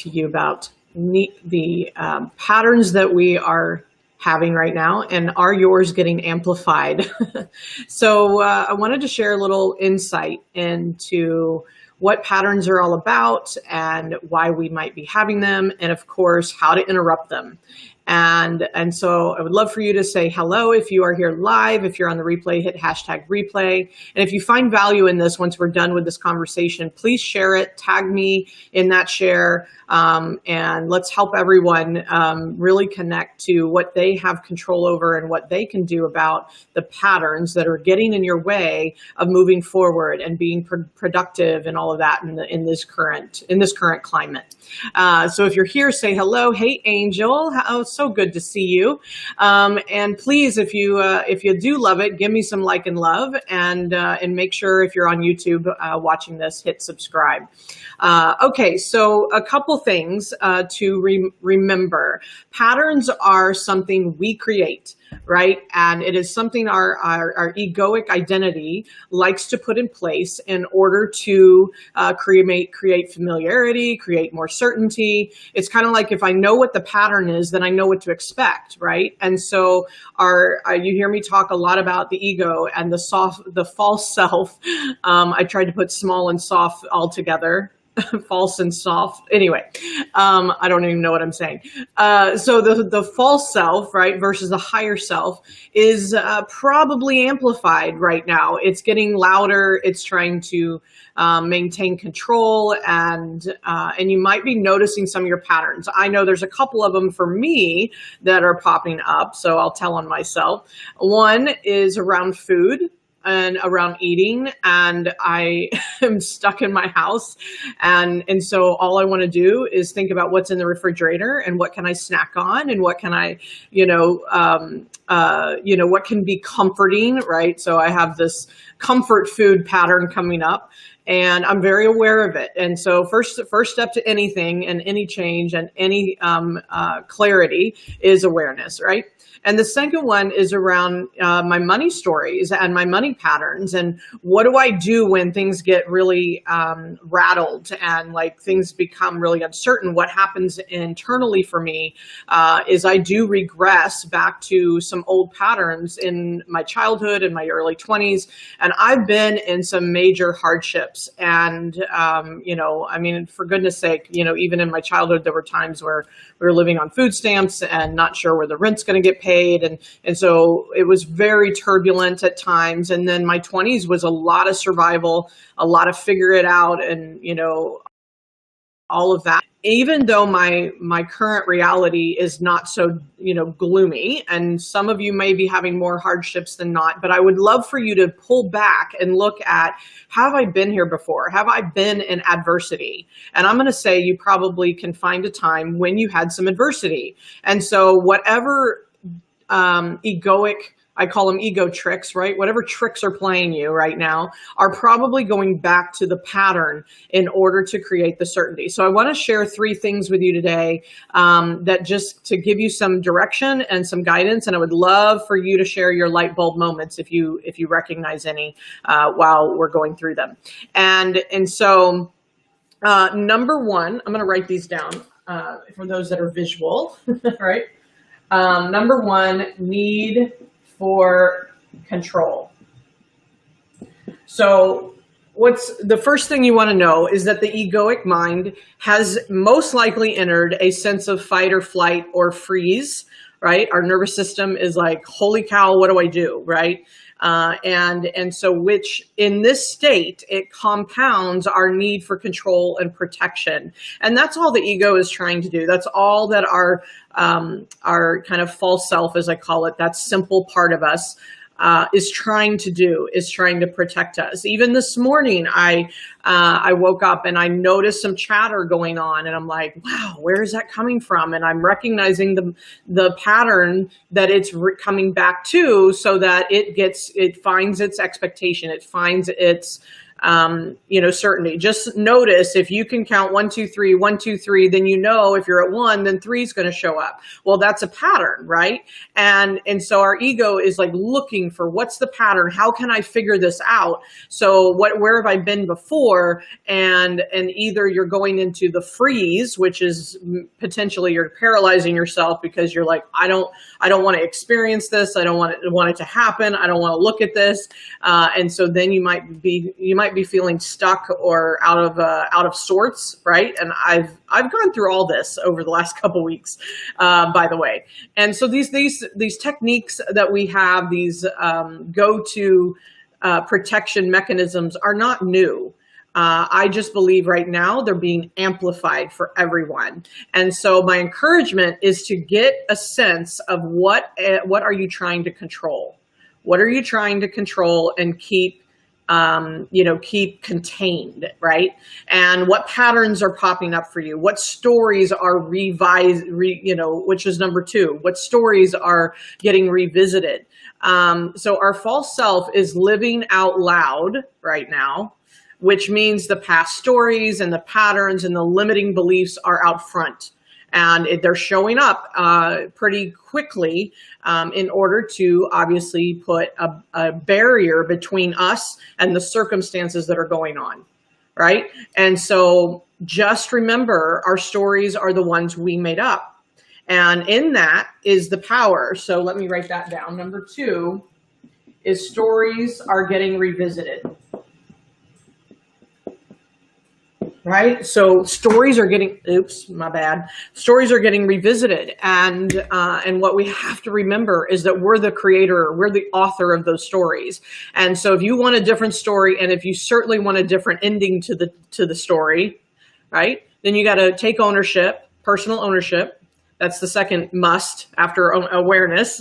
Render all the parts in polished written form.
to you about the patterns that we are having right now, and are yours getting amplified? So I wanted to share a little insight into what patterns are all about and why we might be having them, and of course, how to interrupt them. And so I would love for you to say hello if you are here live. If you're on the replay, hit hashtag replay. And if you find value in this, once we're done with this conversation, please share it, tag me in that share, and let's help everyone really connect to what they have control over and what they can do about the patterns that are getting in your way of moving forward and being productive and all of that in this current climate. So if you're here, say hello. Hey, Angel. Oh, so good to see you. And please, if you do love it, give me some like and love, and make sure if you're on YouTube watching this, hit subscribe. Okay, so a couple things to remember. Patterns are something we create, right? And it is something our egoic identity likes to put in place in order to create familiarity, create more certainty. It's kind of like if I know what the pattern is, then I know what to expect, right? And so you hear me talk a lot about the ego and the false self. I tried to put small and soft all together. False and soft. Anyway, I don't even know what I'm saying. So the false self, right, versus the higher self is probably amplified right now. It's getting louder. It's trying to maintain control, and you might be noticing some of your patterns. I know there's a couple of them for me that are popping up, so I'll tell on myself. One is around food and around eating, and I am stuck in my house, and so all I want to do is think about what's in the refrigerator and what can I snack on and what can I, what can be comforting, right? So I have this comfort food pattern coming up, and I'm very aware of it. And so first step to anything and any change and any clarity is awareness, right? And the second one is around my money stories and my money patterns. And what do I do when things get really rattled and like things become really uncertain? What happens internally for me is I do regress back to some old patterns in my childhood and my early 20s. And I've been in some major hardships. And, for goodness sake, even in my childhood, there were times where we were living on food stamps and not sure where the rent's going to get paid. And so it was very turbulent at times. And then my 20s was a lot of survival, a lot of figure it out, and, all of that. Even though my current reality is not so, gloomy, and some of you may be having more hardships than not, but I would love for you to pull back and look at, have I been here before? Have I been in adversity? And I'm going to say you probably can find a time when you had some adversity. And so whatever egoic, I call them ego tricks, right? Whatever tricks are playing you right now are probably going back to the pattern in order to create the certainty. So I want to share 3 things with you today that just to give you some direction and some guidance. And I would love for you to share your light bulb moments if you recognize any while we're going through them. And so number 1, I'm going to write these down for those that are visual, right? Number 1, need for control. So what's the first thing you want to know is that the egoic mind has most likely entered a sense of fight or flight or freeze, right? Our nervous system is like, holy cow, what do I do, right? And so which in this state, it compounds our need for control and protection. And that's all the ego is trying to do. That's all that our kind of false self, as I call it, that simple part of us, is trying to do, is trying to protect us. Even this morning, I woke up and I noticed some chatter going on, and I'm like, wow, where is that coming from? And I'm recognizing the pattern that it's coming back to, so that it finds its expectation, it finds its certainty. Just notice if you can count 1, 2, 3, 1, 2, 3, then if you're at 1, then 3 is going to show up. Well, that's a pattern, right? And so our ego is like looking for what's the pattern? How can I figure this out? So where have I been before? And either you're going into the freeze, which is potentially you're paralyzing yourself because you're like, I don't want to experience this. I don't want it to happen. I don't want to look at this. And so then you might be feeling stuck or out of sorts, right? And I've gone through all this over the last couple weeks, by the way. And so these techniques that we have, these go-to protection mechanisms are not new. I just believe right now they're being amplified for everyone. And so my encouragement is to get a sense of what are you trying to control? What are you trying to control and keep contained, right? And what patterns are popping up for you? What stories are which is number 2, what stories are getting revisited? So our false self is living out loud right now, which means the past stories and the patterns and the limiting beliefs are out front. And they're showing up pretty quickly in order to obviously put a barrier between us and the circumstances that are going on, right? And so just remember, our stories are the ones we made up. And in that is the power. So let me write that down. Number 2 is stories are getting revisited. Right? So stories are getting, stories are getting revisited. And what we have to remember is that we're the creator, we're the author of those stories. And so if you want a different story, and if you certainly want a different ending to the story, right? Then you got to take ownership, personal ownership. That's the second must after awareness.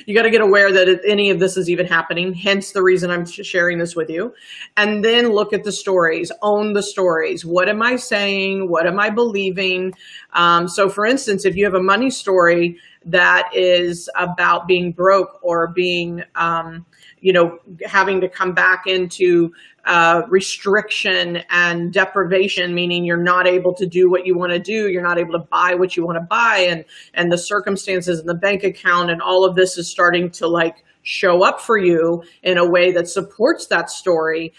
You got to get aware that any of this is even happening, hence the reason I'm sharing this with you. And then look at the stories, own the stories. What am I saying? What am I believing? So for instance, if you have a money story that is about being broke or being, having to come back into restriction and deprivation, meaning you're not able to do what you want to do, you're not able to buy what you want to buy, and the circumstances in the bank account and all of this is starting to show up for you in a way that supports that story.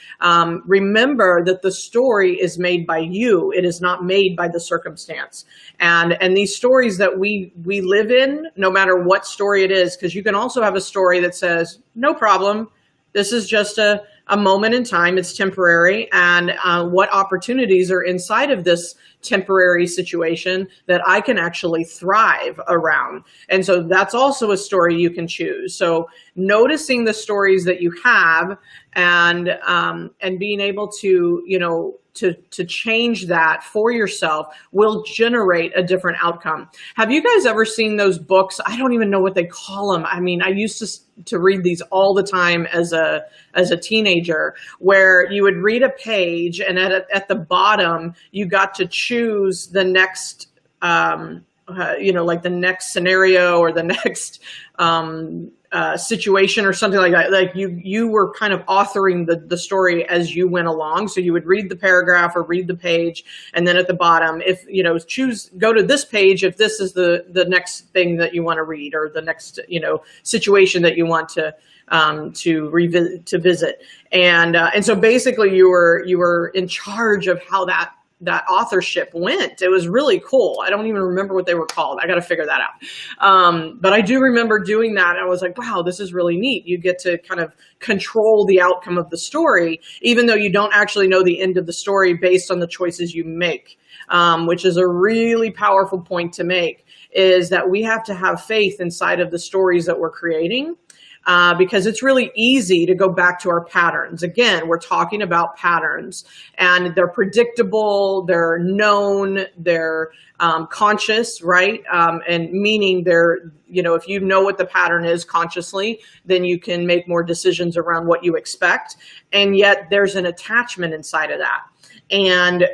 Remember that the story is made by you. It is not made by the circumstance. And these stories that we live in, no matter what story it is, because you can also have a story that says, no problem, this is just a moment in time, it's temporary, and what opportunities are inside of this temporary situation that I can actually thrive around. And so that's also a story you can choose. So noticing the stories that you have and being able to, to change that for yourself will generate a different outcome. Have you guys ever seen those books? I don't even know what they call them. I mean, I used to read these all the time as a teenager, where you would read a page and at the bottom, you got to choose the next, the next scenario or the next, situation or something like that. Like you were kind of authoring the story as you went along. So you would read the paragraph or read the page, and then at the bottom, if go to this page if this is the next thing that you want to read, or the next situation that you want to visit. And so basically you were in charge of how that authorship went. It was really cool. I don't even remember what they were called. I got to figure that out. But I do remember doing that. And I was like, wow, this is really neat. You get to kind of control the outcome of the story, even though you don't actually know the end of the story based on the choices you make, which is a really powerful point to make, is that we have to have faith inside of the stories that we're creating. Because it's really easy to go back to our patterns. Again, we're talking about patterns, and they're predictable, they're known, they're conscious, right? And meaning they're, if you know what the pattern is consciously, then you can make more decisions around what you expect. And yet there's an attachment inside of that. And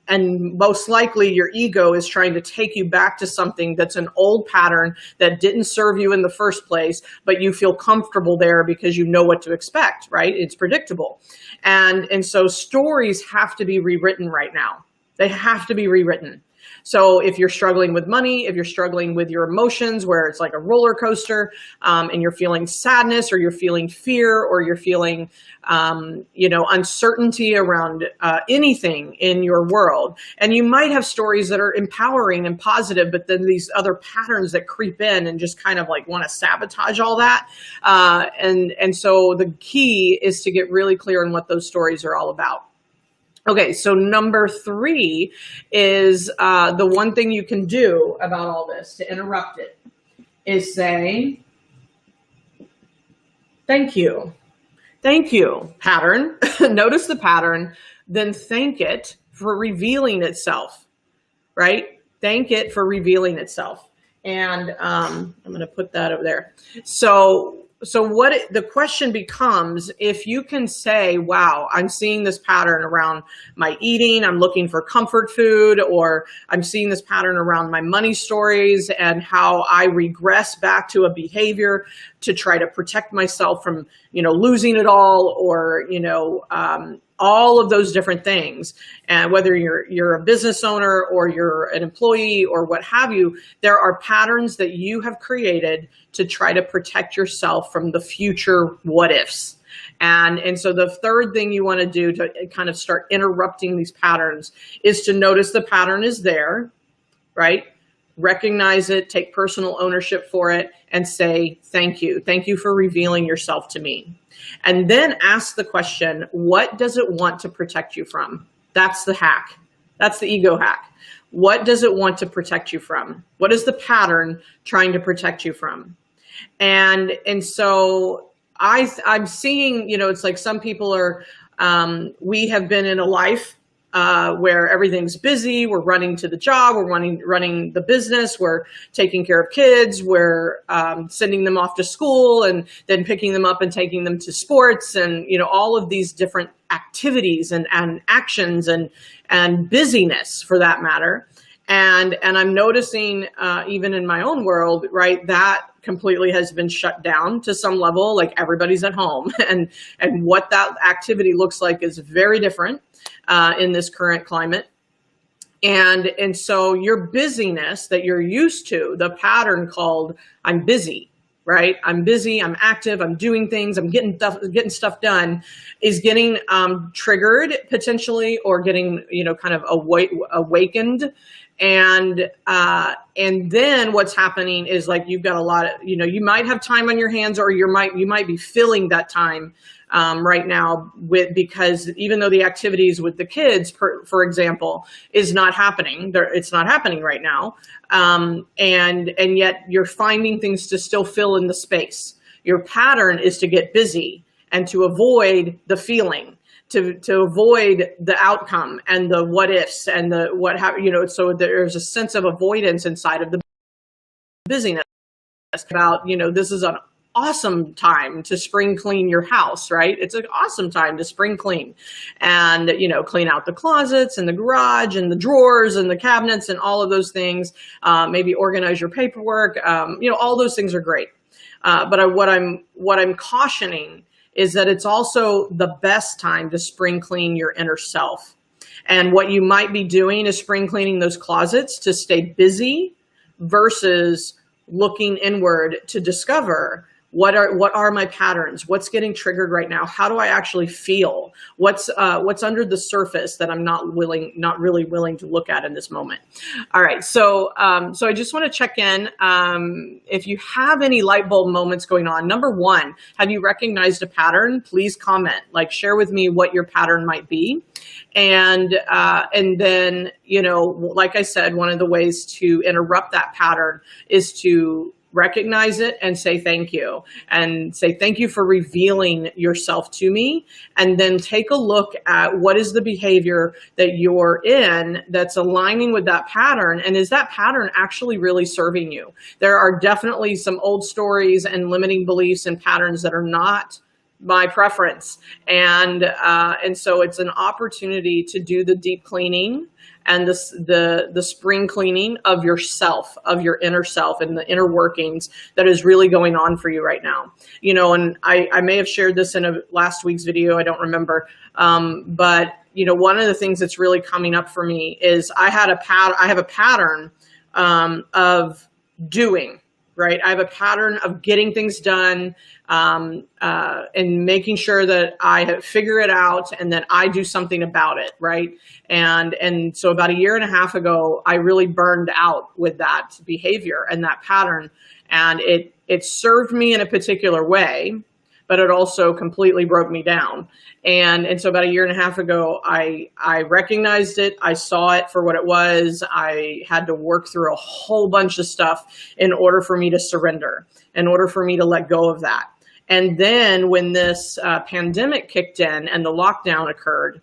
And most likely your ego is trying to take you back to something that's an old pattern that didn't serve you in the first place, but you feel comfortable there because you know what to expect, right? It's predictable. And so stories have to be rewritten right now. They have to be rewritten. So if you're struggling with money, if you're struggling with your emotions, where it's like a roller coaster, and you're feeling sadness, or you're feeling fear, or you're feeling, uncertainty around anything in your world, and you might have stories that are empowering and positive, but then these other patterns that creep in and just kind of like want to sabotage all that. And so the key is to get really clear on what those stories are all about. Okay, so number 3 is the one thing you can do about all this to interrupt it is say, thank you. Thank you, pattern. Notice the pattern, then thank it for revealing itself, right? Thank it for revealing itself. And I'm going to put that over there. So the question becomes, if you can say, wow, I'm seeing this pattern around my eating, I'm looking for comfort food, or I'm seeing this pattern around my money stories and how I regress back to a behavior to try to protect myself from, losing it all, or, all of those different things. And whether you're a business owner or you're an employee or what have you, there are patterns that you have created to try to protect yourself from the future what ifs. And so the third thing you want to do to kind of start interrupting these patterns is to notice the pattern is there, right? Recognize it, take personal ownership for it, and say, thank you. Thank you for revealing yourself to me. And then ask the question, what does it want to protect you from? That's the hack. That's the ego hack. What does it want to protect you from? What is the pattern trying to protect you from? And so I'm seeing, it's like some people are, we have been in a life where everything's busy. We're running to the job. We're running the business. We're taking care of kids. We're sending them off to school and then picking them up and taking them to sports and, all of these different activities and actions and busyness for that matter. And I'm noticing even in my own world, right, that completely has been shut down to some level, like everybody's at home and what that activity looks like is very different in this current climate. And so your busyness that you're used to, the pattern called I'm busy, right? I'm busy, I'm active, I'm doing things, I'm getting stuff done, is getting triggered potentially, or getting, kind of awakened. And then what's happening is like, you've got a lot of, you might have time on your hands, or you might be filling that time right now because even though the activities with the kids, for example, is not happening, it's not happening right now. And yet you're finding things to still fill in the space. Your pattern is to get busy and to avoid the feeling, to avoid the outcome and the what ifs and the what have, so there's a sense of avoidance inside of the busyness about, this is an awesome time to spring clean your house, right? It's an awesome time to spring clean and, clean out the closets and the garage and the drawers and the cabinets and all of those things. Maybe organize your paperwork. All those things are great. But what I'm cautioning is that it's also the best time to spring clean your inner self. And what you might be doing is spring cleaning those closets to stay busy versus looking inward to discover what are my patterns? What's getting triggered right now? How do I actually feel? What's under the surface that I'm not really willing to look at in this moment? All right, so I just want to check in. If you have any light bulb moments going on, number one, have you recognized a pattern? Please comment, share with me what your pattern might be. And then, like I said, one of the ways to interrupt that pattern is to recognize it and say thank you, and say thank you for revealing yourself to me. And then take a look at what is the behavior that you're in that's aligning with that pattern. And is that pattern actually really serving you? There are definitely some old stories and limiting beliefs and patterns that are not my preference. And so it's an opportunity to do the deep cleaning and the spring cleaning of yourself, of your inner self and the inner workings that is really going on for you right now. And I may have shared this in a last week's video, I don't remember. But one of the things that's really coming up for me is I have a pattern of doing. Right. I have a pattern of getting things done and making sure that I figure it out and that I do something about it. Right. And so about a year and a half ago, I really burned out with that behavior and that pattern. And it served me in a particular way, but it also completely broke me down. And so about a year and a half ago, I recognized it. I saw it for what it was. I had to work through a whole bunch of stuff in order for me to surrender, in order for me to let go of that. And then when this pandemic kicked in and the lockdown occurred,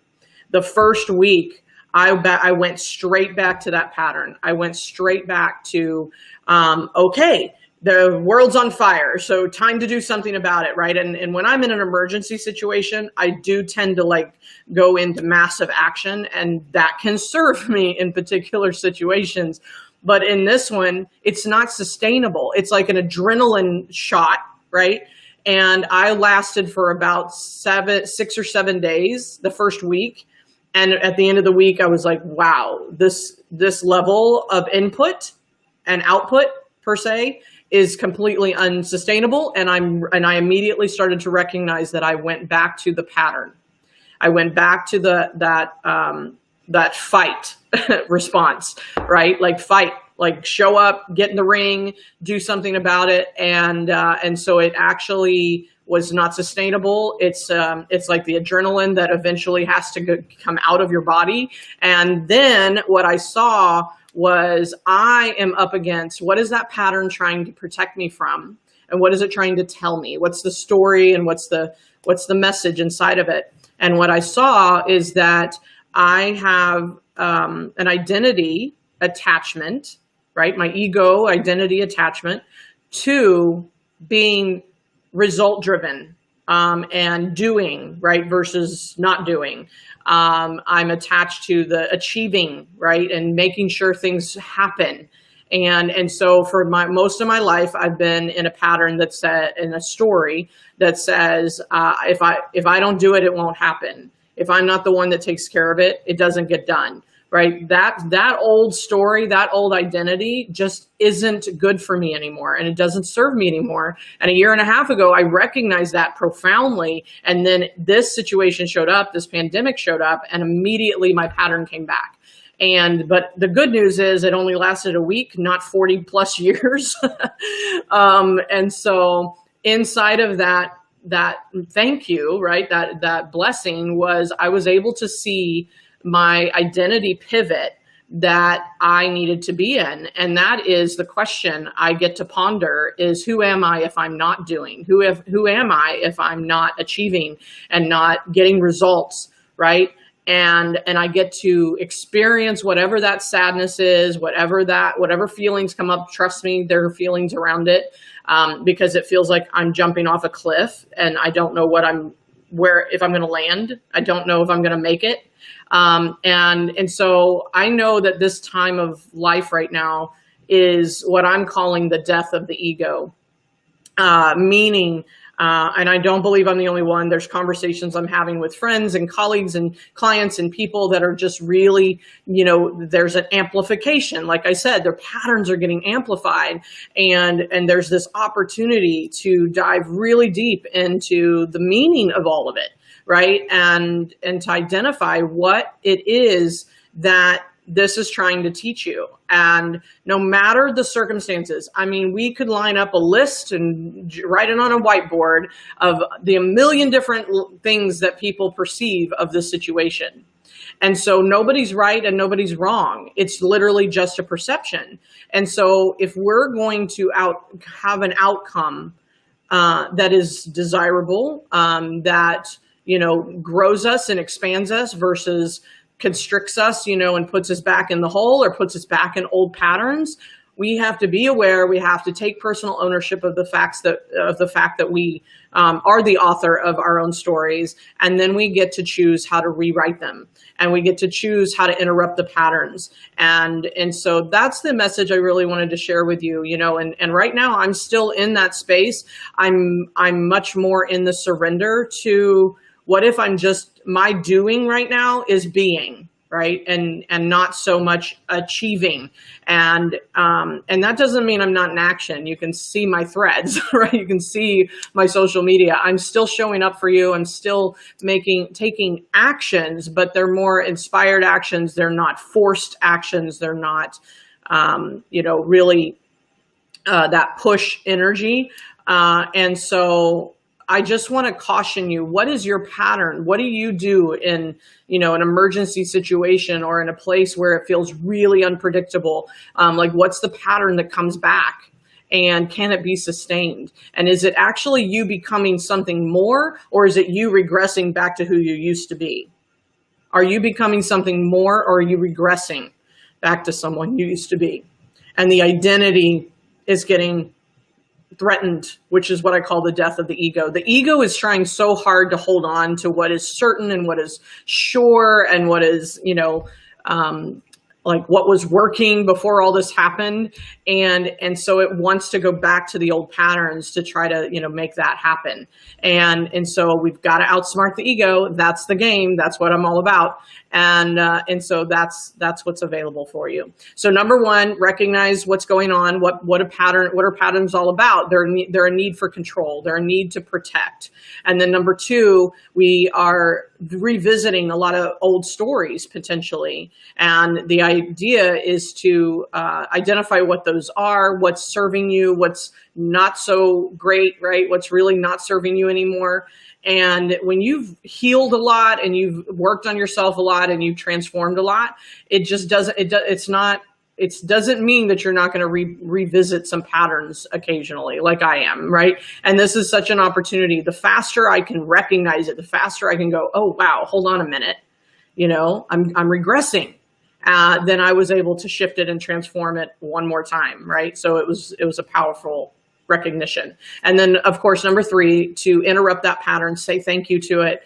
the first week, I went straight back to that pattern. I went straight back to, okay, the world's on fire, so time to do something about it, right? And when I'm in an emergency situation, I do tend to go into massive action, and that can serve me in particular situations. But in this one, it's not sustainable. It's like an adrenaline shot, right? And I lasted for about 6 or 7 days, the first week. And at the end of the week, I was like, wow, this level of input and output per se is completely unsustainable. And I immediately started to recognize that I went back to the pattern. I went back to that fight response, right? Like fight, like show up, get in the ring, do something about it. And so it actually was not sustainable. It's like the adrenaline that eventually has to come out of your body. And then what I saw was I am up against, what is that pattern trying to protect me from? And what is it trying to tell me? What's the story and what's the message inside of it? And what I saw is that I have an identity attachment, right? My ego identity attachment to being result driven and doing, right, versus not doing. I'm attached to the achieving, right, and making sure things happen. And so for most of my life, I've been in a pattern that's set in a story that says, if I don't do it, it won't happen. If I'm not the one that takes care of it, it doesn't get done. Right? That old story, that old identity just isn't good for me anymore, and it doesn't serve me anymore. And a year and a half ago, I recognized that profoundly. And then this situation showed up, this pandemic showed up, and immediately my pattern came back. But the good news is it only lasted a week, not 40 plus years. And so inside of that thank you, right? That blessing was I was able to see my identity pivot that I needed to be in. And that is the question I get to ponder is, who am I if I'm not doing? Who am I if I'm not achieving and not getting results, right? And I get to experience whatever that sadness is, whatever feelings come up. Trust me, there are feelings around it, because it feels like I'm jumping off a cliff and I don't know if I'm going to land. I don't know if I'm going to make it. And so I know that this time of life right now is what I'm calling the death of the ego, meaning, and I don't believe I'm the only one. There's conversations I'm having with friends and colleagues and clients and people that are just really, there's an amplification. Like I said, their patterns are getting amplified, and there's this opportunity to dive really deep into the meaning of all of it. Right. And to identify what it is that this is trying to teach you. And no matter the circumstances, I mean, we could line up a list and write it on a whiteboard of the million different things that people perceive of the situation. And so nobody's right and nobody's wrong. It's literally just a perception. And so if we're going to have an outcome that is desirable, that grows us and expands us versus constricts us, and puts us back in the hole or puts us back in old patterns, We have to be aware. We have to take personal ownership of the fact that we are the author of our own stories, and then we get to choose how to rewrite them, and we get to choose how to interrupt the patterns. And so that's the message I really wanted to share with you. And right now I'm still in that space. I'm much more in the surrender to what if I'm just, my doing right now is being. Right. And not so much achieving. And that doesn't mean I'm not in action. You can see my threads, right? You can see my social media. I'm still showing up for you. I'm still taking actions, but they're more inspired actions. They're not forced actions. They're not, really that push energy. And so I just want to caution you, what is your pattern? What do you do in, an emergency situation or in a place where it feels really unpredictable? What's the pattern that comes back, and can it be sustained? And is it actually you becoming something more, or is it you regressing back to who you used to be? Are you becoming something more, or are you regressing back to someone you used to be? And the identity is getting threatened, which is what I call the death of the ego. The ego is trying so hard to hold on to what is certain and what is sure and what is, what was working before all this happened. And so it wants to go back to the old patterns to try to, make that happen. And so we've got to outsmart the ego. That's the game. That's what I'm all about. And so that's what's available for you. So number one, recognize what's going on. What are patterns all about? They're a need for control. They're a need to protect. And then number two, we are revisiting a lot of old stories potentially. And the idea is to identify what those are, what's serving you, what's not so great, right? What's really not serving you anymore. And when you've healed a lot and you've worked on yourself a lot and you've transformed a lot, it just doesn't, it doesn't mean that you're not going to revisit some patterns occasionally, like I am, right? And this is such an opportunity. The faster I can recognize it, the faster I can go, oh, wow, hold on a minute. I'm regressing. Then I was able to shift it and transform it one more time, right? So it was a powerful recognition. And then, of course, number three, to interrupt that pattern, say thank you to it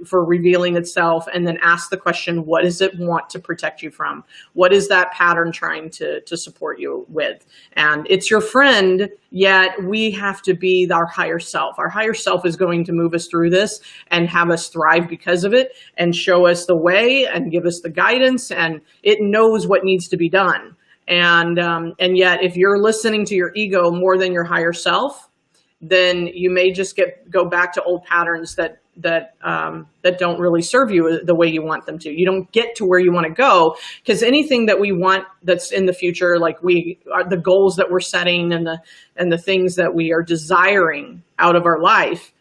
for revealing itself, and then ask the question, what does it want to protect you from? What is that pattern trying to support you with? And it's your friend, yet we have to be our higher self. Our higher self is going to move us through this and have us thrive because of it, and show us the way and give us the guidance, and it knows what needs to be done. And yet, if you're listening to your ego more than your higher self, then you may just go back to old patterns that don't really serve you the way you want them to. You don't get to where you want to go, because anything that we want that's in the future, like the goals that we're setting and the things that we are desiring out of our life,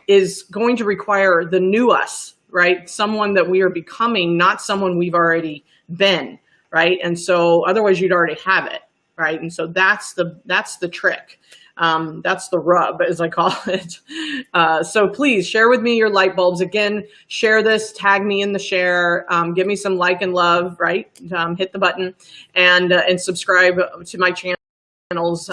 is going to require the new us, right? Someone that we are becoming, not someone we've already been. Right. And so otherwise you'd already have it. Right. And so that's the trick. That's the rub, as I call it. So please share with me your light bulbs. Again, share this, tag me in the share, give me some like and love, right? Hit the button and subscribe to my channels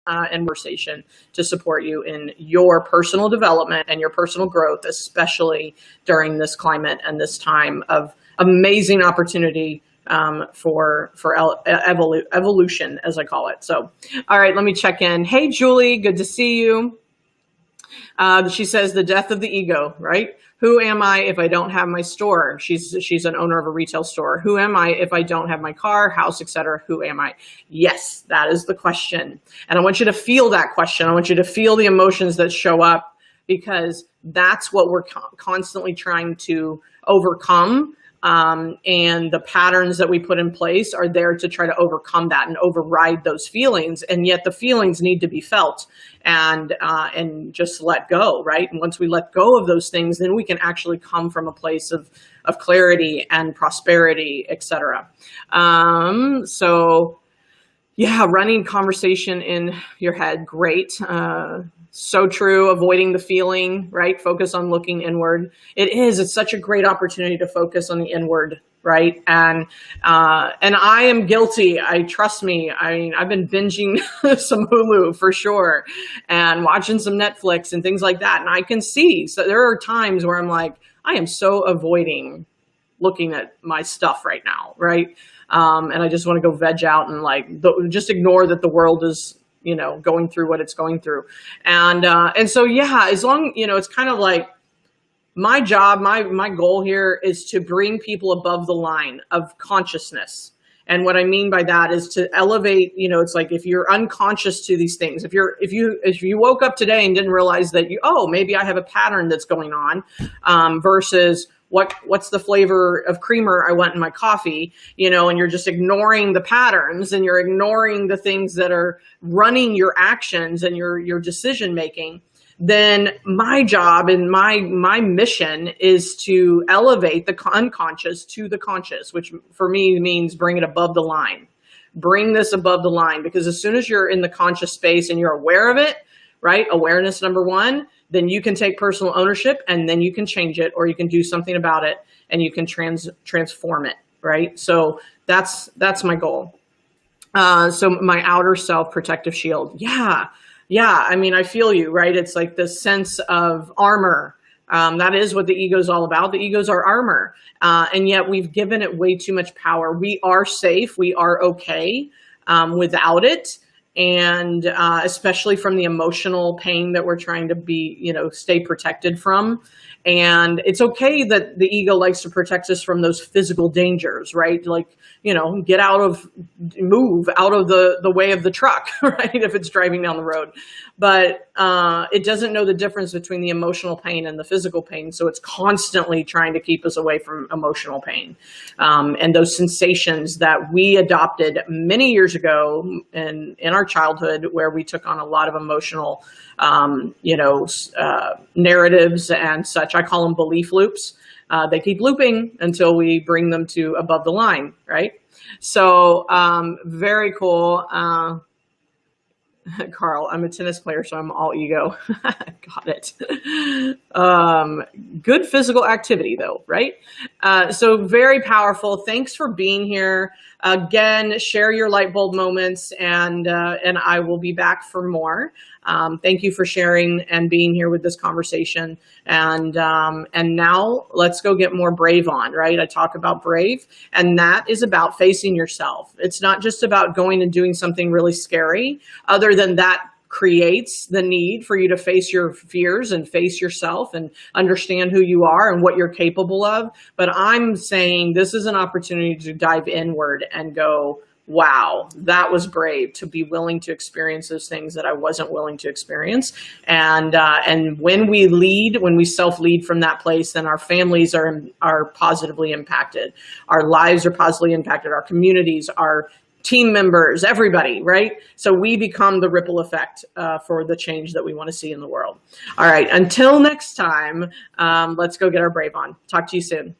and conversation to support you in your personal development and your personal growth, especially during this climate and this time of amazing opportunity for evolution, as I call it. So, all right, let me check in. Hey, Julie, good to see you. She says the death of the ego, right? Who am I if I don't have my store? She's an owner of a retail store. Who am I if I don't have my car, house, etc.? Who am I? Yes, that is the question. And I want you to feel that question. I want you to feel the emotions that show up, because that's what we're constantly trying to overcome. And the patterns that we put in place are there to try to overcome that and override those feelings. And yet the feelings need to be felt and just let go, right? And once we let go of those things, then we can actually come from a place of clarity and prosperity, etc. So Yeah, running conversation in your head, great. So true. Avoiding the feeling, right? Focus on looking inward. It's such a great opportunity to focus on the inward, right? And I am guilty. Trust me. I mean, I've been binging some Hulu for sure and watching some Netflix and things like that. And I can see, so there are times where I'm like, I am so avoiding looking at my stuff right now, right? And I just want to go veg out and just ignore that the world is, going through what it's going through. And so, yeah, as long, it's kind of like my job, my goal here is to bring people above the line of consciousness. And what I mean by that is to elevate, it's like if you're unconscious to these things, if you woke up today and didn't realize that maybe I have a pattern that's going on, versus what's the flavor of creamer I want in my coffee, and you're just ignoring the patterns and you're ignoring the things that are running your actions and your decision making, then my job and my mission is to elevate the unconscious to the conscious, which for me means bring it above the line. Bring this above the line, because as soon as you're in the conscious space and you're aware of it, right? Awareness, number one, then you can take personal ownership and then you can change it, or you can do something about it and you can transform it, right? So that's my goal. So my outer self protective shield. Yeah. I mean, I feel you, right? It's like this sense of armor. That is what the ego is all about. The ego is our armor. And yet we've given it way too much power. We are safe. We are okay without it. And especially from the emotional pain that we're trying to stay protected from. And it's okay that the ego likes to protect us from those physical dangers, right? Like, move out of the way of the truck, right? If it's driving down the road. But it doesn't know the difference between the emotional pain and the physical pain. So it's constantly trying to keep us away from emotional pain. And those sensations that we adopted many years ago in our childhood, where we took on a lot of emotional, narratives and such. I call them belief loops. They keep looping until we bring them to above the line, right? So very cool. Carl, I'm a tennis player, so I'm all ego. Got it. Good physical activity, though, right? So very powerful. Thanks for being here. Again, share your light bulb moments, and I will be back for more. Thank you for sharing and being here with this conversation. And now let's go get more brave on, right? I talk about brave, and that is about facing yourself. It's not just about going and doing something really scary, other than that creates the need for you to face your fears and face yourself and understand who you are and what you're capable of. But I'm saying this is an opportunity to dive inward and go, wow, that was brave, to be willing to experience those things that I wasn't willing to experience. And when we self-lead from that place, then our families are positively impacted. Our lives are positively impacted. Our communities, our team members, everybody, right? So we become the ripple effect for the change that we want to see in the world. All right, until next time, let's go get our brave on. Talk to you soon.